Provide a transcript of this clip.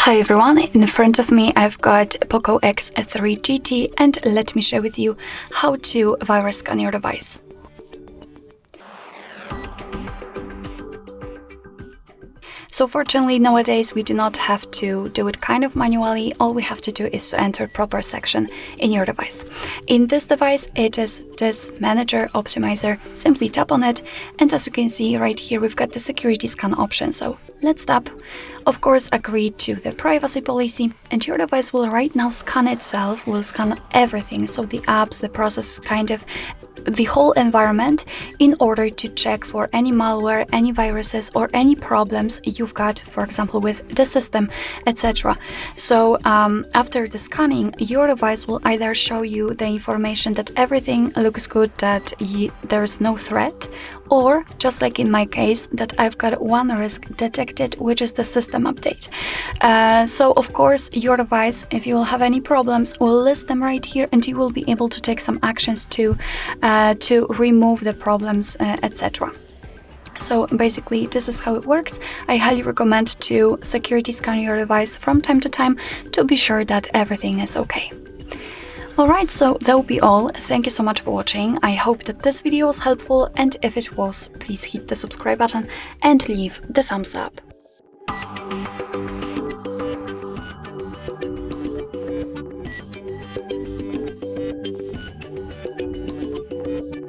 Hi everyone, in front of me I've got POCO X3 GT and let me share with you how to virus scan your device. So fortunately nowadays we do not have to do it kind of manually. All we have to do is to enter proper section in your device. In this device it is this manager optimizer. Simply tap on it and as you can see right here we've got the security scan option. So let's tap. Of course agree to the privacy policy and your device will right now scan itself, will scan everything. So the apps, the process, kind of the whole environment in order to check for any malware, any viruses or any problems you've got, for example with the system, etc. So after the scanning your device will either show you the information that everything looks good, that there is no threat, or just like in my case that I've got one risk detected, which is the system update. So of course your device, if you will have any problems, will list them right here and you will be able to take some actions to remove the problems, etc. So basically this is how it works. I highly recommend to security scan your device from time to time to be sure that everything is okay. Alright, so that will be all. Thank you so much for watching. I hope that this video was helpful and if it was, please hit the subscribe button and leave the thumbs up.